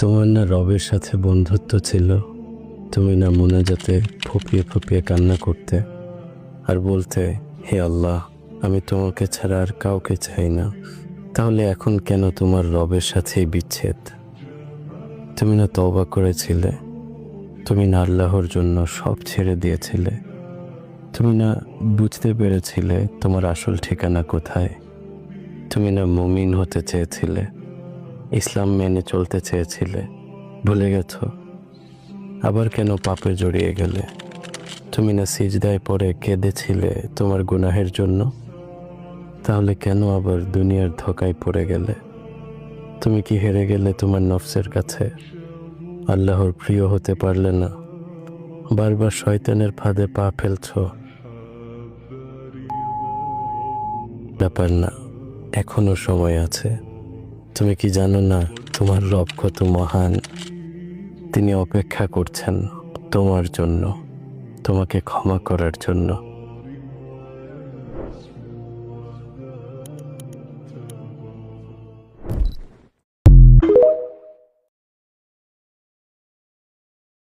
তোমার না রবের সাথে বন্ধুত্ব ছিল? তুমি না মোনাজাতে ফুঁপিয়ে ফুঁপিয়ে কান্না করতে আর বলতে, হে আল্লাহ, আমি তোমাকে ছাড়া আর কাউকে চাই না। তাহলে এখন কেন তোমার রবের সাথেই বিচ্ছেদ? তুমি না তওবা করেছিলে? তুমি না আল্লাহর জন্য সব ছেড়ে দিয়েছিলে? তুমি না বুঝতে পেরেছিলে তোমার আসল ঠিকানা কোথায়? তুমি না মুমিন হতে চেয়েছিলে, ইসলাম মেনে চলতে চেয়েছিলে? ভুলে গেছো? আবার কেন পাপে জড়িয়ে গেলে? তুমি না সিজদায় পড়ে কেঁদেছিলে তোমার গুনাহের জন্য? তাহলে কেন আবার দুনিয়ার ধোঁকায় পড়ে গেলে? তুমি কি হেরে গেলে তোমার নফসের কাছে? আল্লাহর প্রিয় হতে পারলে না? বারবার শয়তানের ফাঁদে পা ফেলছো। ব্যাপার না, এখনো সময় আছে। তুমি কি জানো না তোমার রব কত মহান? তিনি অপেক্ষা করছেন তোমার জন্য, তোমাকে ক্ষমা করার জন্য।